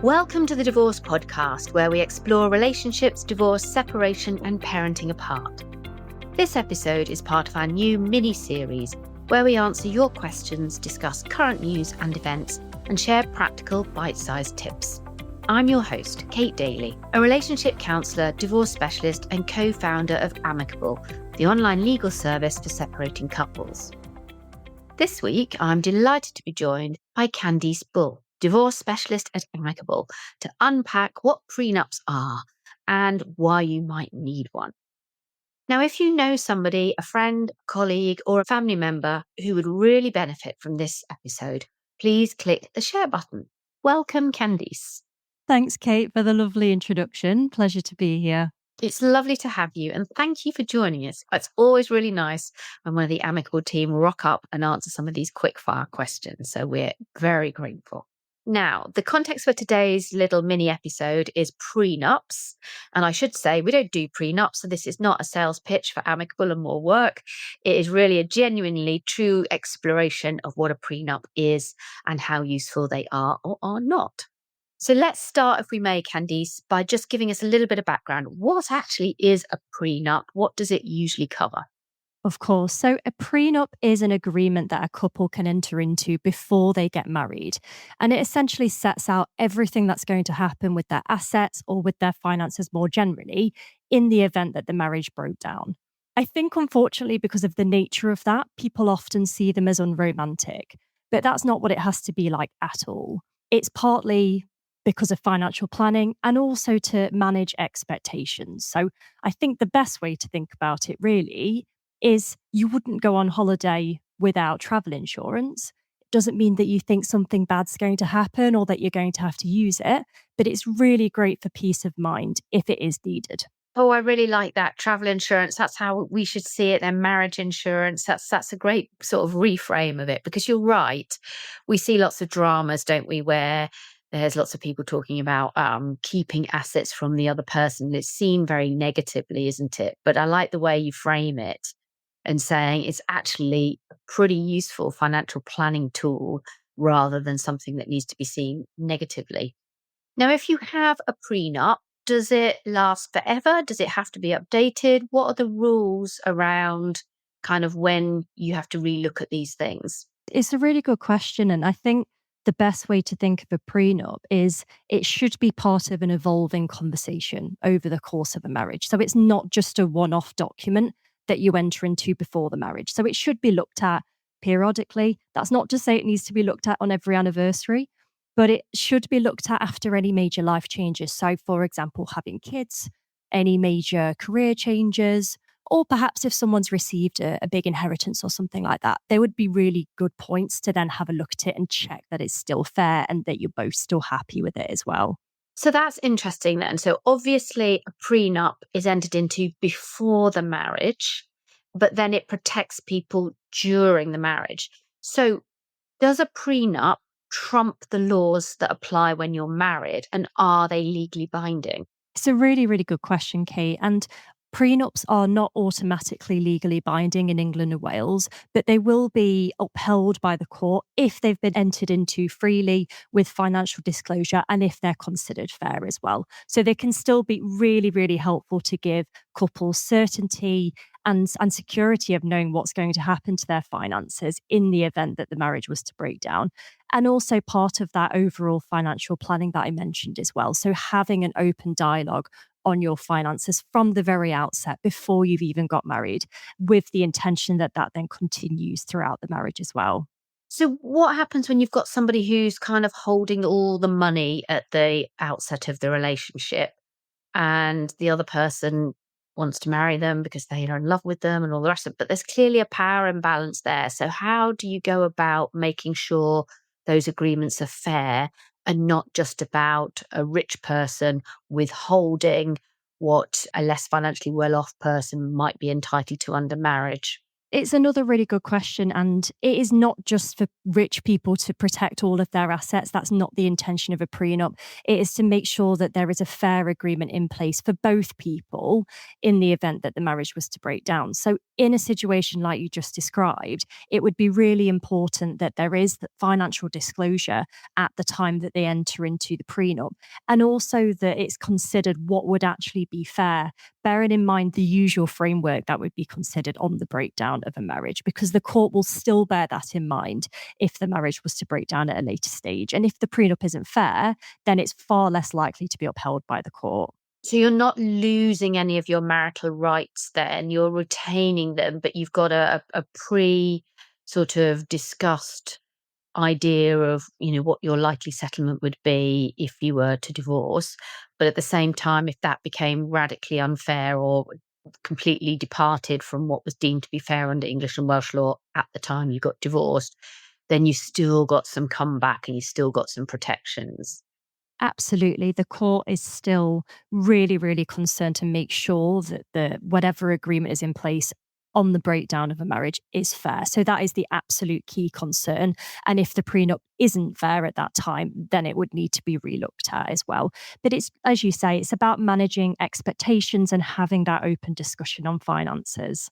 Welcome to the Divorce Podcast, where we explore relationships, divorce, separation, and parenting apart. This episode is part of our new mini-series, where we answer your questions, discuss current news and events, and share practical, bite-sized tips. I'm your host, Kate Daly, a relationship counsellor, divorce specialist, and co-founder of Amicable, the online legal service for separating couples. This week, I'm delighted to be joined by Candice Bull, divorce specialist at Amicable, to unpack what prenups are and why you might need one. Now, if you know somebody, a friend, a colleague, or a family member who would really benefit from this episode, please click the share button. Welcome, Candice. Thanks, Kate, for the lovely introduction. Pleasure to be here. It's lovely to have you, and thank you for joining us. It's always really nice when one of the Amicable team rock up and answer some of these quick-fire questions, so we're very grateful. Now, the context for today's little mini episode is prenups. And I should say, we don't do prenups, so this is not a sales pitch for Amicable and more work. It is really a genuinely true exploration of what a prenup is and how useful they are or are not. So let's start, if we may, Candice, by just giving us a little bit of background. What actually is a prenup? What does it usually cover? Of course. So a prenup is an agreement that a couple can enter into before they get married. And it essentially sets out everything that's going to happen with their assets or with their finances more generally in the event that the marriage broke down. I think, unfortunately, because of the nature of that, people often see them as unromantic. But that's not what it has to be like at all. It's partly because of financial planning and also to manage expectations. So I think the best way to think about it really is you wouldn't go on holiday without travel insurance. It doesn't mean that you think something bad's going to happen or that you're going to have to use it, but it's really great for peace of mind if it is needed. Oh, I really like that. Travel insurance, that's how we should see it. And marriage insurance, that's a great sort of reframe of it, because you're right. We see lots of dramas, don't we, where there's lots of people talking about keeping assets from the other person. It's seen very negatively, isn't it? But I like the way you frame it and saying it's actually a pretty useful financial planning tool rather than something that needs to be seen negatively. Now, if you have a prenup, does it last forever? Does it have to be updated? What are the rules around kind of when you have to relook at these things? It's a really good question. And I think the best way to think of a prenup is it should be part of an evolving conversation over the course of a marriage. So it's not just a one-off document that you enter into before the marriage. So it should be looked at periodically. That's not to say it needs to be looked at on every anniversary, but it should be looked at after any major life changes. So, for example, having kids, any major career changes, or perhaps if someone's received a big inheritance or something like that. There would be really good points to then have a look at it and check that it's still fair and that you're both still happy with it as well. So that's interesting then. So obviously a prenup is entered into before the marriage, but then it protects people during the marriage. So does a prenup trump the laws that apply when you're married, and are they legally binding? It's a really, really good question, Kate. And prenups are not automatically legally binding in England and Wales, but they will be upheld by the court if they've been entered into freely with financial disclosure and if they're considered fair as well. So they can still be really, really helpful to give couples certainty and security of knowing what's going to happen to their finances in the event that the marriage was to break down. And also part of that overall financial planning that I mentioned as well. So having an open dialogue on your finances from the very outset before you've even got married, with the intention that that then continues throughout the marriage as well. So what happens when you've got somebody who's kind of holding all the money at the outset of the relationship and the other person wants to marry them because they are in love with them and all the rest of it, but there's clearly a power imbalance there. So how do you go about making sure those agreements are fair and not just about a rich person withholding what a less financially well-off person might be entitled to under marriage? It's another really good question. And it is not just for rich people to protect all of their assets. That's not the intention of a prenup. It is to make sure that there is a fair agreement in place for both people in the event that the marriage was to break down. So, in a situation like you just described, it would be really important that there is financial disclosure at the time that they enter into the prenup, and also that it's considered what would actually be fair, bearing in mind the usual framework that would be considered on the breakdown of a marriage, because the court will still bear that in mind if the marriage was to break down at a later stage. And if the prenup isn't fair, then it's far less likely to be upheld by the court. So you're not losing any of your marital rights then, you're retaining them, but you've got a pre sort of discussed idea of, what your likely settlement would be if you were to divorce. But at the same time, if that became radically unfair or completely departed from what was deemed to be fair under English and Welsh law at the time you got divorced, then you still got some comeback and you still got some protections. Absolutely. The court is still really, really concerned to make sure that the whatever agreement is in place on the breakdown of a marriage is fair. So that is the absolute key concern. And if the prenup isn't fair at that time, then it would need to be relooked at as well. But it's, as you say, it's about managing expectations and having that open discussion on finances.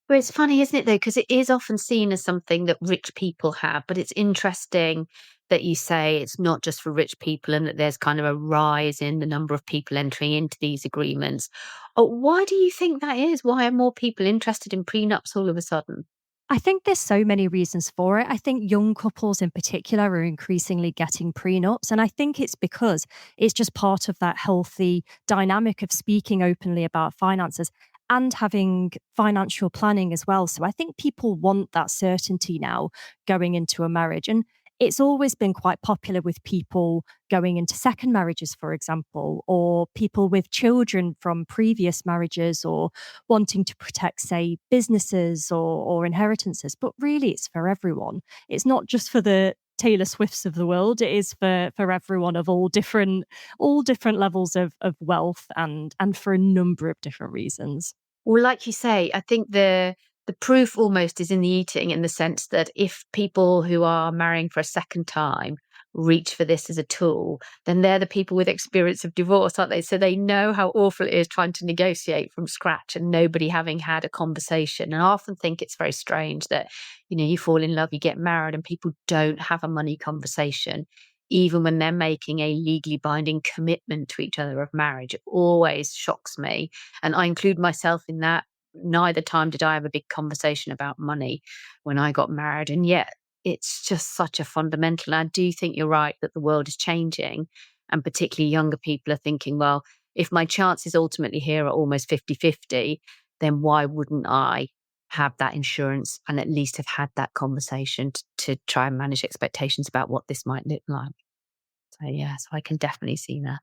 Well, it's funny, isn't it, though? Because it is often seen as something that rich people have, but it's interesting that you say it's not just for rich people and that there's kind of a rise in the number of people entering into these agreements. Why do you think that is? Why are more people interested in prenups all of a sudden? I think there's so many reasons for it. I think young couples in particular are increasingly getting prenups. And I think it's because it's just part of that healthy dynamic of speaking openly about finances and having financial planning as well. So I think people want that certainty now going into a marriage. And it's always been quite popular with people going into second marriages, for example, or people with children from previous marriages, or wanting to protect, say, businesses or inheritances. But really, it's for everyone. It's not just for the Taylor Swifts of the world. It is for everyone of all different levels of wealth and for a number of different reasons. Well, like you say, I think the proof almost is in the eating, in the sense that if people who are marrying for a second time reach for this as a tool, then they're the people with experience of divorce, aren't they? So they know how awful it is trying to negotiate from scratch and nobody having had a conversation. And I often think it's very strange that, you fall in love, you get married, and people don't have a money conversation, even when they're making a legally binding commitment to each other of marriage. It always shocks me. And I include myself in that. Neither time did I have a big conversation about money when I got married. And yet it's just such a fundamental. And I do think you're right that the world is changing. And particularly younger people are thinking, well, if my chances ultimately here are almost 50-50, then why wouldn't I have that insurance and at least have had that conversation to try and manage expectations about what this might look like? So, yeah, so I can definitely see that.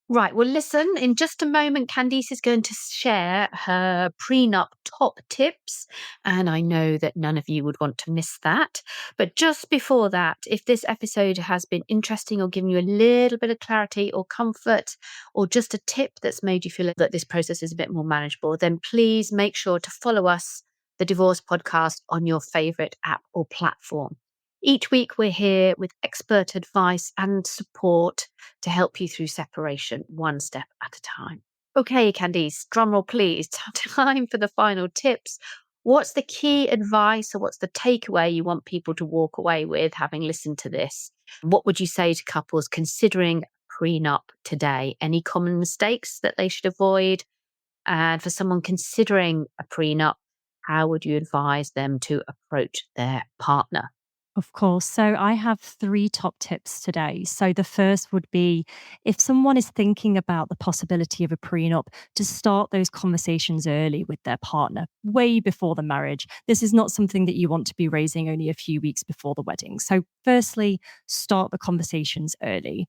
Right. Well, listen, in just a moment, Candice is going to share her prenup top tips. And I know that none of you would want to miss that. But just before that, if this episode has been interesting or given you a little bit of clarity or comfort, or just a tip that's made you feel that this process is a bit more manageable, then please make sure to follow us, the Divorce Podcast, on your favorite app or platform. Each week, we're here with expert advice and support to help you through separation, one step at a time. Okay, Candice, drumroll please. Time for the final tips. What's the key advice or what's the takeaway you want people to walk away with having listened to this? What would you say to couples considering prenup today? Any common mistakes that they should avoid? And for someone considering a prenup, how would you advise them to approach their partner? Of course. So I have three top tips today. So the first would be, if someone is thinking about the possibility of a prenup, to start those conversations early with their partner, way before the marriage. This is not something that you want to be raising only a few weeks before the wedding. So firstly, start the conversations early.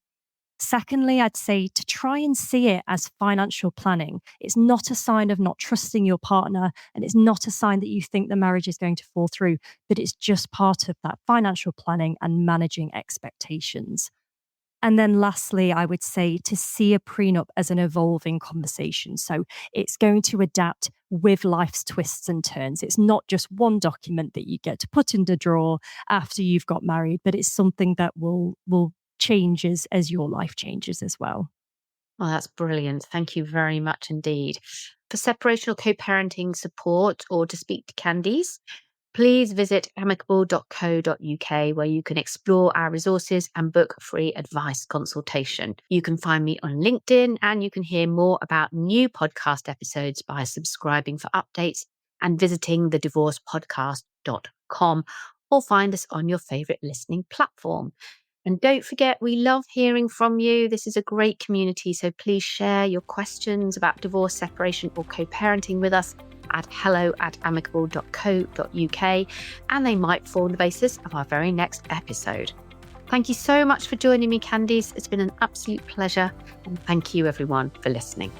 Secondly, I'd say to try and see it as financial planning. It's not a sign of not trusting your partner, and it's not a sign that you think the marriage is going to fall through, but it's just part of that financial planning and managing expectations. And then lastly, I would say to see a prenup as an evolving conversation. So it's going to adapt with life's twists and turns. It's not just one document that you get to put in the drawer after you've got married, but it's something that will change as your life changes as well. Oh, that's brilliant. Thank you very much indeed. For separation or co-parenting support or to speak to Candice, please visit amicable.co.uk where you can explore our resources and book a free advice consultation. You can find me on LinkedIn and you can hear more about new podcast episodes by subscribing for updates and visiting thedivorcepodcast.com or find us on your favourite listening platform. And don't forget, we love hearing from you. This is a great community, so please share your questions about divorce, separation, or co-parenting with us at hello@amicable.co.uk, and they might form the basis of our very next episode. Thank you so much for joining me, Candice. It's been an absolute pleasure, and thank you, everyone, for listening.